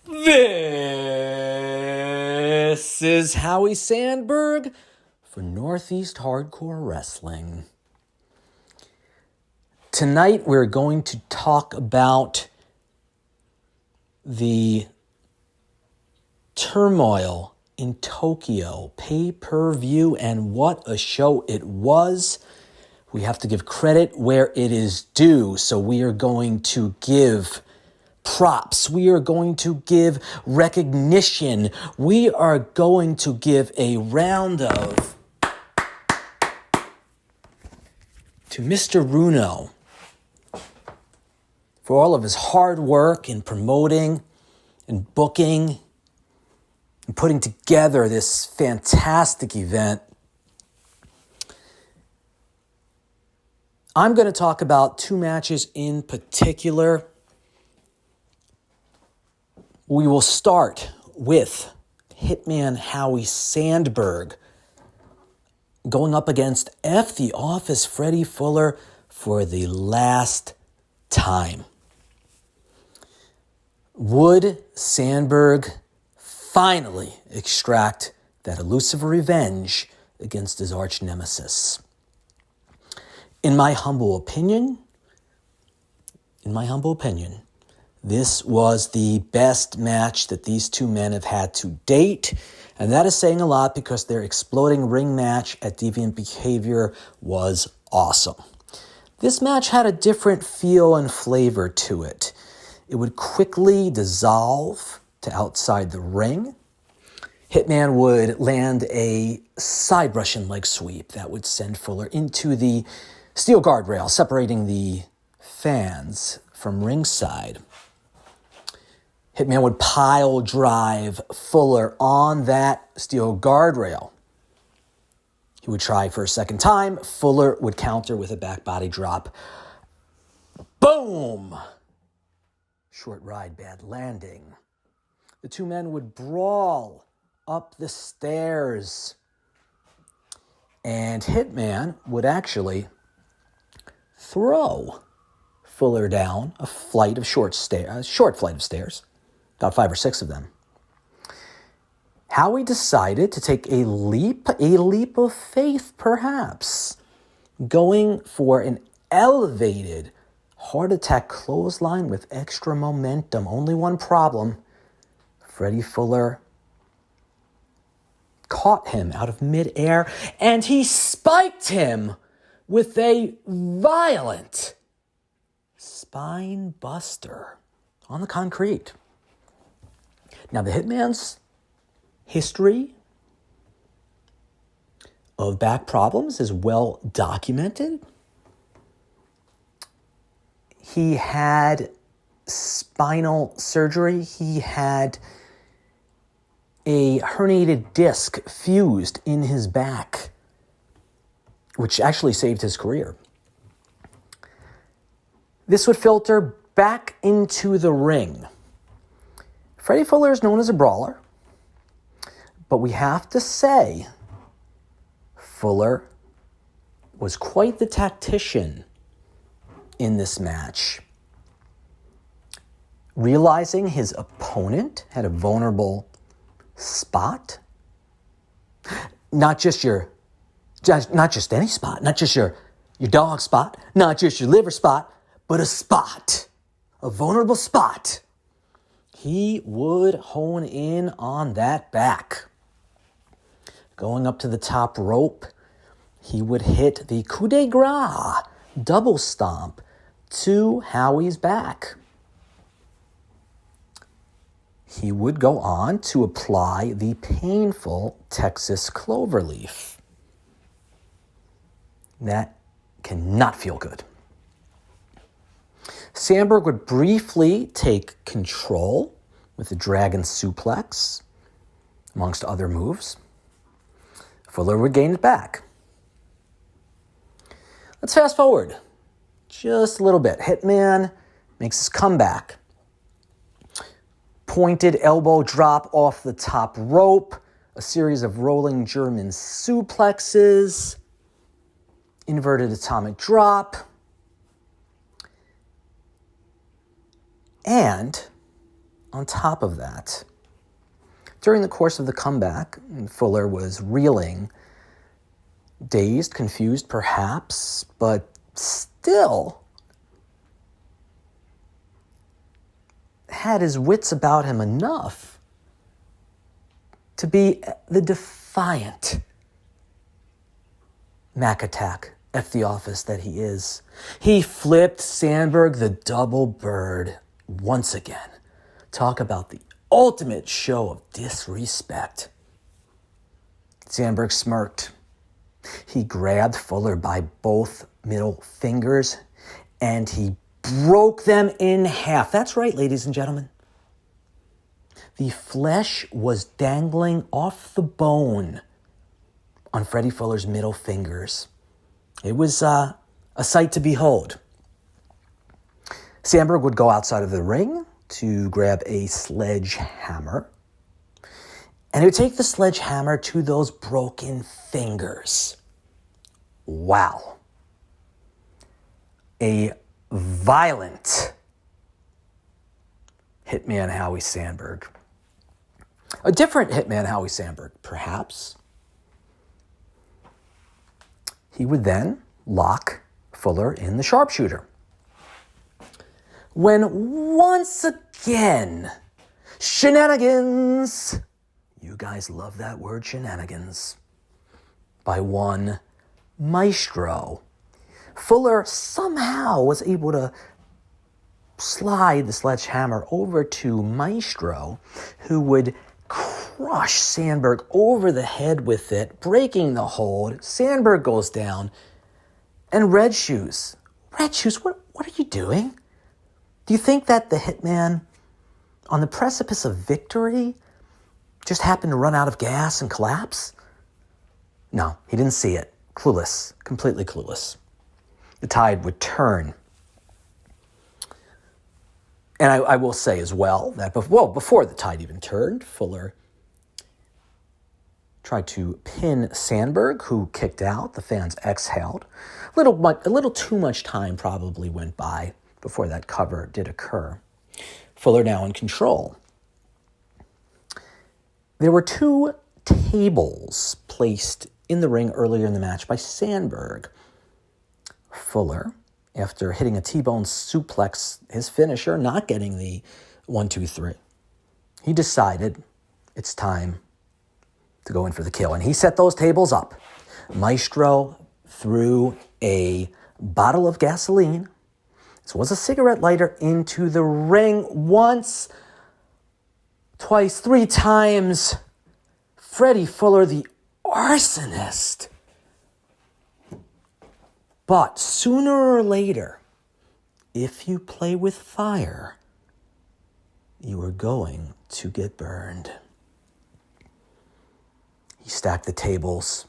This is Howie Sandberg for Northeast Hardcore Wrestling. Tonight we're going to talk about the turmoil in Tokyo pay-per-view and what a show it was. We have to give credit where it is due, so we are going to give props. We are going to give recognition. We are going to give a round of to Mr. Runo for all of his hard work in promoting and booking and putting together this fantastic event. I'm going to talk about two matches in particular. We will start with Hitman Howie Sandberg going up against F the Office Freddie Fuller for the last time. Would Sandberg finally extract that elusive revenge against his arch nemesis? In my humble opinion, this was the best match that these two men have had to date, and that is saying a lot because their exploding ring match at Deviant Behavior was awesome. This match had a different feel and flavor to it. It would quickly dissolve to outside the ring. Hitman would land a side Russian leg sweep that would send Fuller into the steel guardrail, separating the fans from ringside. Hitman would pile drive Fuller on that steel guardrail. He would try for a second time. Fuller would counter with a back body drop. Boom! Short ride, bad landing. The two men would brawl up the stairs. And Hitman would actually throw Fuller down a short flight of stairs. About 5 or 6 of them. Howie decided to take a leap of faith perhaps, going for an elevated heart attack clothesline with extra momentum. Only one problem, Freddie Fuller caught him out of midair and he spiked him with a violent spine buster on the concrete. Now, the Hitman's history of back problems is well documented. He had spinal surgery. He had a herniated disc fused in his back, which actually saved his career. This would filter back into the ring. Freddie Fuller is known as a brawler, but we have to say Fuller was quite the tactician in this match. Realizing his opponent had a vulnerable spot, not just any spot, not just your dog spot, not just your liver spot, but a vulnerable spot. He would hone in on that back. Going up to the top rope, he would hit the coup de grace double stomp to Howie's back. He would go on to apply the painful Texas cloverleaf. That cannot feel good. Sandberg would briefly take control with the dragon suplex, amongst other moves. Fuller would gain it back. Let's fast forward just a little bit. Hitman makes his comeback. Pointed elbow drop off the top rope, a series of rolling German suplexes, inverted atomic drop, and on top of that, during the course of the comeback, Fuller was reeling, dazed, confused perhaps, but still had his wits about him enough to be the defiant Mac Attack at the office that he is. He flipped Sandberg the double bird once again. Talk about the ultimate show of disrespect. Sandberg smirked. He grabbed Fuller by both middle fingers and he broke them in half. That's right, ladies and gentlemen. The flesh was dangling off the bone on Freddie Fuller's middle fingers. It was a sight to behold. Sandberg would go outside of the ring to grab a sledgehammer, and he would take the sledgehammer to those broken fingers. Wow. A violent Hitman Howie Sandberg. A different Hitman Howie Sandberg, perhaps. He would then lock Fuller in the sharpshooter. When once again, shenanigans, you guys love that word, shenanigans, by one Maestro, Fuller somehow was able to slide the sledgehammer over to Maestro, who would crush Sandberg over the head with it, breaking the hold. Sandberg goes down. And Red Shoes, what are you doing? Do you think that the Hitman, on the precipice of victory, just happened to run out of gas and collapse? No, he didn't see it. Clueless, completely clueless. The tide would turn. And I will say as well that before the tide even turned, Fuller tried to pin Sandberg, who kicked out. The fans exhaled. A little too much time probably went by before that cover did occur. Fuller now in control. There were 2 tables placed in the ring earlier in the match by Sandberg. Fuller, after hitting a T-bone suplex, his finisher, not getting the 1, 2, 3, he decided it's time to go in for the kill. And he set those tables up. Maestro threw a bottle of gasoline, this was a cigarette lighter, into the ring once, twice, 3 times. Freddie Fuller, the arsonist. But sooner or later, if you play with fire, you are going to get burned. He stacked the tables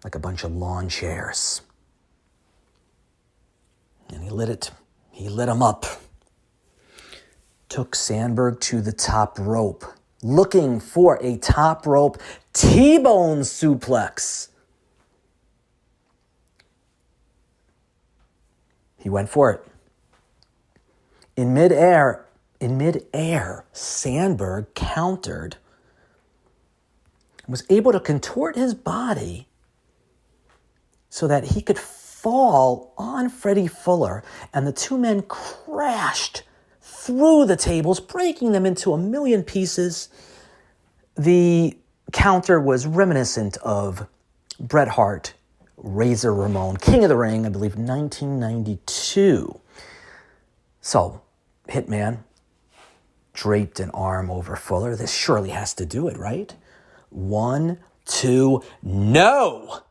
like a bunch of lawn chairs. And he lit them up. Took Sandberg to the top rope, looking for a top rope T-bone suplex. He went for it. In midair, Sandberg countered and was able to contort his body so that he could fall on Freddie Fuller, and the 2 men crashed through the tables, breaking them into a million pieces. The counter was reminiscent of Bret Hart, Razor Ramon, King of the Ring, I believe 1992. So, Hitman draped an arm over Fuller. This surely has to do it, right? 1, 2, no!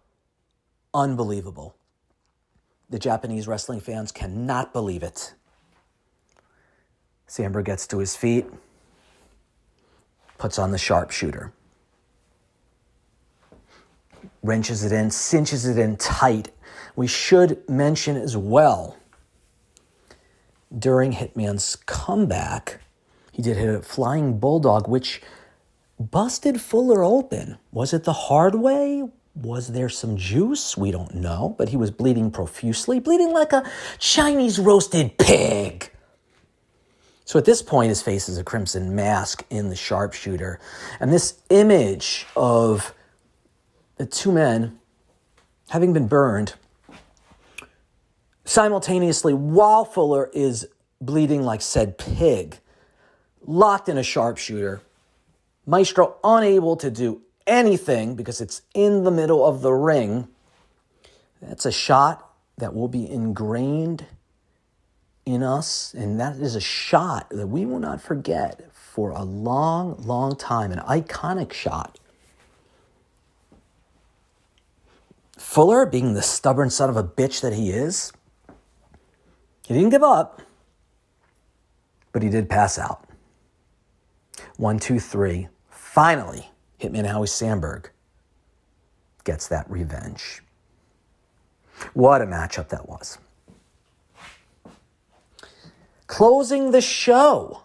Unbelievable. The Japanese wrestling fans cannot believe it. Sandberg gets to his feet, puts on the sharpshooter, wrenches it in, cinches it in tight. We should mention as well, during Hitman's comeback, he did hit a flying bulldog, which busted Fuller open. Was it the hard way? Was there some juice? We don't know, but he was bleeding profusely, bleeding like a Chinese roasted pig. So at this point, his face is a crimson mask in the sharpshooter. And this image of the two men having been burned simultaneously while Fuller is bleeding like said pig, locked in a sharpshooter, Maestro unable to do anything because it's in the middle of the ring. That's a shot that will be ingrained in us, and that is a shot that we will not forget for a long, long time, an iconic shot. Fuller, being the stubborn son of a bitch that he is, he didn't give up, but he did pass out. 1, 2, 3. Finally, Hitman Howie Sandberg gets that revenge. What a matchup that was. Closing the show,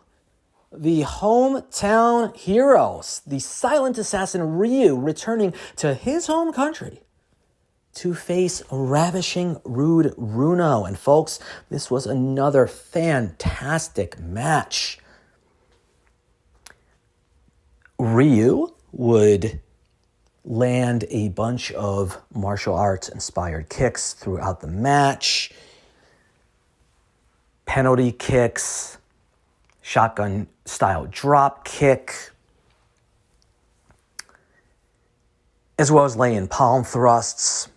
the hometown heroes, the silent assassin Ryu returning to his home country to face ravishing Rude Runo. And folks, this was another fantastic match. Ryu would land a bunch of martial arts inspired kicks throughout the match. Penalty kicks, shotgun style drop kick, as well as lay-in palm thrusts,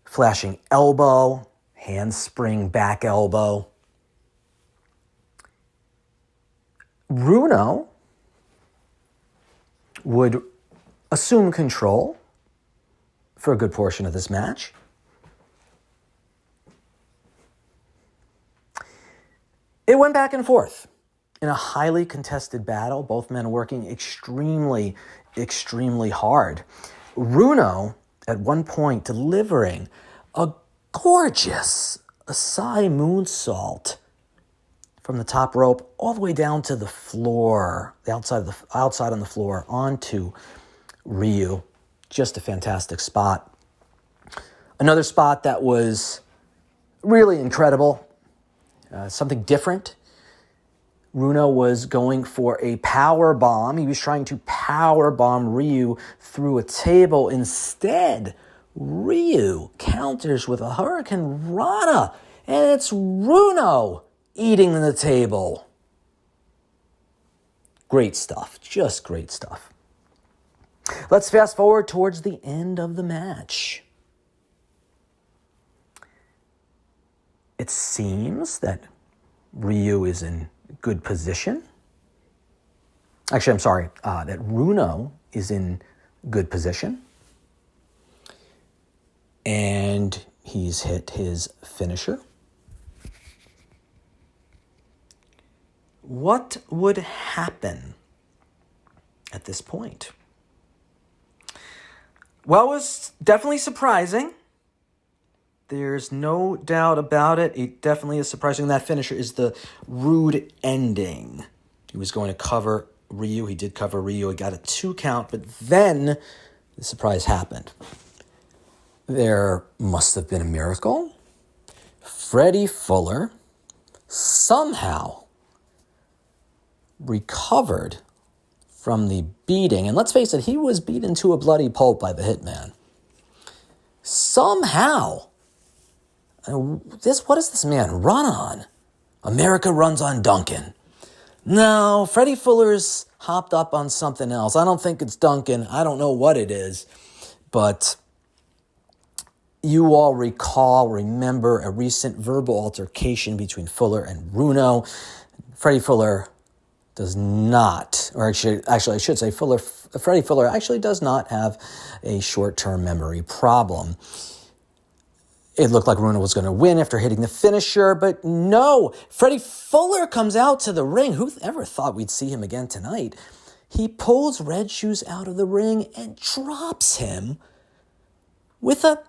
flashing elbow, handspring back elbow. Runo would assume control for a good portion of this match. It went back and forth in a highly contested battle, both men working extremely, extremely hard. Runo, at one point, delivering a gorgeous Asai moonsault from the top rope all the way down to the floor, the outside on the floor, onto Ryu. Just a fantastic spot. Another spot that was really incredible. Something different. Runo was going for a power bomb. He was trying to power bomb Ryu through a table. Instead, Ryu counters with a Hurricane Rana, and it's Runo eating the table. Great stuff. Just great stuff. Let's fast forward towards the end of the match. It seems that Ryu is in good position. Actually, I'm sorry, that Runo is in good position. And he's hit his finisher. What would happen at this point? Well, it was definitely surprising. There's no doubt about it. It definitely is surprising. That finisher is the Rude ending. He was going to cover Ryu. He did cover Ryu. He got a 2 count, but then the surprise happened. There must have been a miracle. Freddie Fuller somehow recovered from the beating. And let's face it, he was beaten to a bloody pulp by the Hitman. Somehow, what does this man run on? America runs on Duncan. No, Freddie Fuller's hopped up on something else. I don't think it's Duncan. I don't know what it is. But you all remember a recent verbal altercation between Fuller and Runo. Freddie Fuller does not, or actually I should say Freddie Fuller actually does not have a short-term memory problem. It looked like Runo was going to win after hitting the finisher, but no. Freddie Fuller comes out to the ring. Who ever thought we'd see him again tonight? He pulls Red Shoes out of the ring and drops him with a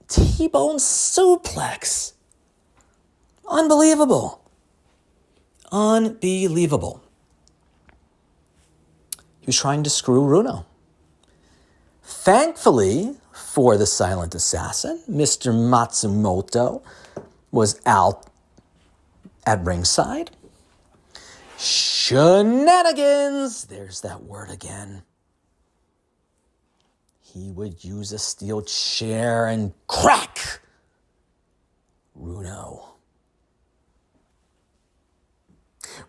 T-bone suplex. Unbelievable. Unbelievable. He was trying to screw Runo. Thankfully, for the silent assassin, Mr. Matsumoto was out At ringside, shenanigans. There's that word again. He would use a steel chair and crack Runo.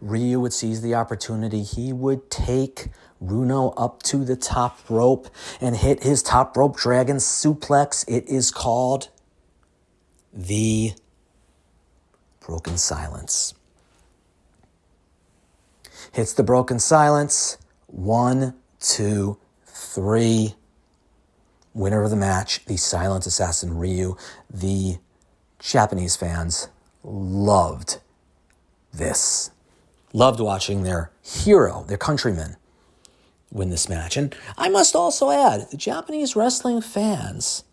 Ryu would seize the opportunity. He would take Runo up to the top rope and hit his top rope dragon suplex. It is called the Broken Silence. Hits the Broken Silence. 1, 2, 3. Winner of the match, the Silent Assassin Ryu. The Japanese fans loved this. Loved watching their hero, their countryman, win this match. And I must also add, the Japanese wrestling fans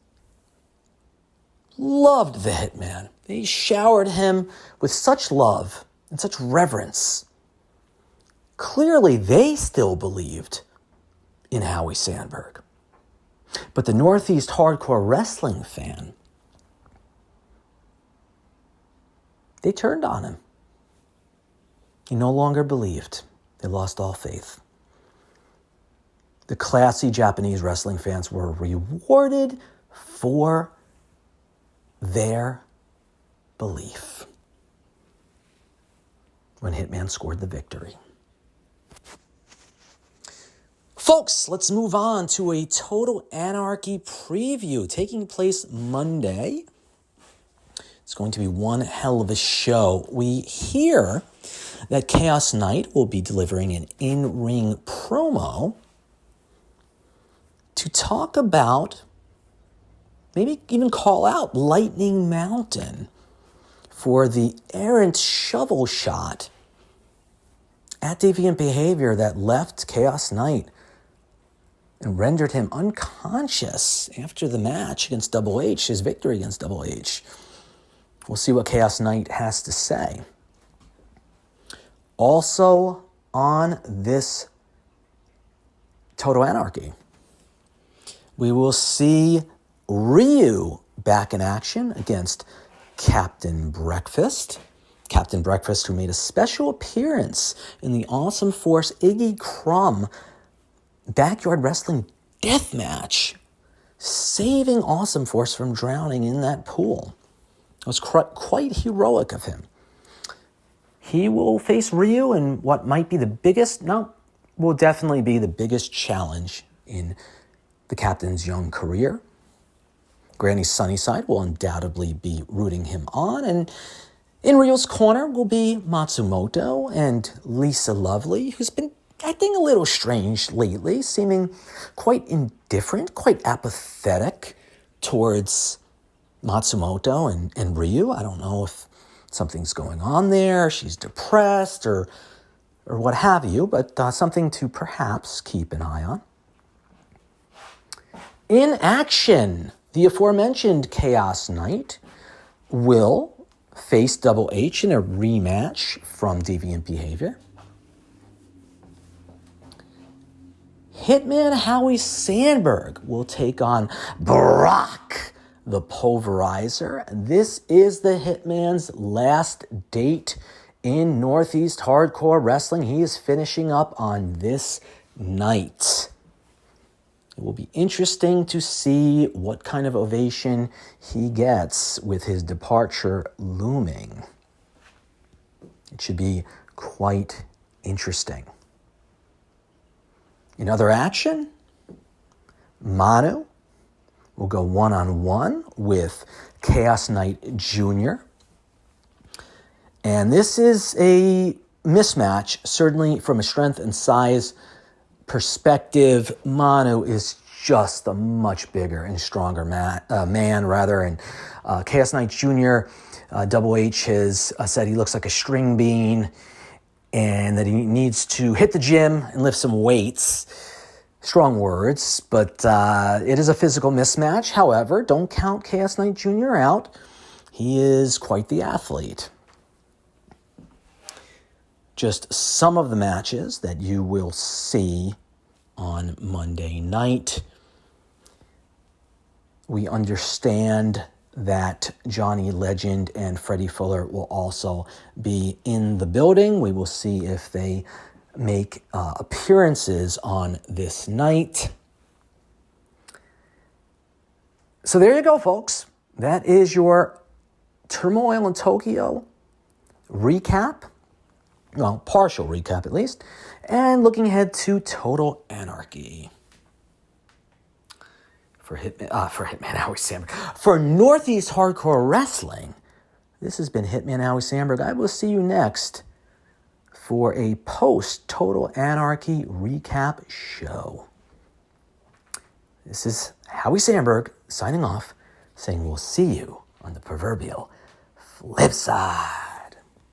loved the Hitman. They showered him with such love and such reverence. Clearly, they still believed in Howie Sandberg. But the Northeast hardcore wrestling fan, they turned on him. He no longer believed. They lost all faith. The classy Japanese wrestling fans were rewarded for their belief when Hitman scored the victory. Folks, let's move on to a Total Anarchy preview taking place Monday. It's going to be one hell of a show. We hear that Chaos Knight will be delivering an in-ring promo to talk about, maybe even call out Lightning Mountain for the errant shovel shot at Deviant Behavior that left Chaos Knight and rendered him unconscious after the match against Double H, his victory against Double H. We'll see what Chaos Knight has to say. Also on this Total Anarchy, we will see Ryu back in action against Captain Breakfast. Captain Breakfast, who made a special appearance in the Awesome Force Iggy Crumb Backyard Wrestling Death Match, saving Awesome Force from drowning in that pool. It was quite heroic of him. He will face Ryu in what might be will definitely be the biggest challenge in the Captain's young career. Granny Sunnyside will undoubtedly be rooting him on, and in Ryu's corner will be Matsumoto and Lisa Lovely, who's been acting a little strange lately, seeming quite indifferent, quite apathetic towards Matsumoto and Ryu. I don't know if something's going on there, she's depressed or what have you, but something to perhaps keep an eye on. In action, the aforementioned Chaos Knight will face Double H in a rematch from Deviant Behavior. Hitman Howie Sandberg will take on Brock the Pulverizer. This is the Hitman's last date in Northeast Hardcore Wrestling. He is finishing up on this night. It will be interesting to see what kind of ovation he gets with his departure looming. It should be quite interesting. In other action, Manu will go one-on-one with Chaos Knight Jr. And this is a mismatch, certainly from a strength and size perspective. Manu is just a much bigger and stronger man, and Chaos Knight Jr., Double H has said he looks like a string bean and that he needs to hit the gym and lift some weights. Strong words, but it is a physical mismatch. However, don't count Chaos Knight Jr. out. He is quite the athlete. Just some of the matches that you will see on Monday night. We understand that Johnny Legend and Freddie Fuller will also be in the building. We will see if they make appearances on this night. So there you go, folks. That is your Turmoil in Tokyo recap. Well, partial recap at least. And looking ahead to Total Anarchy. For Hitman Howie Sandberg. For Northeast Hardcore Wrestling, this has been Hitman Howie Sandberg. I will see you next for a post-Total Anarchy recap show. This is Howie Sandberg signing off, saying we'll see you on the proverbial flip side.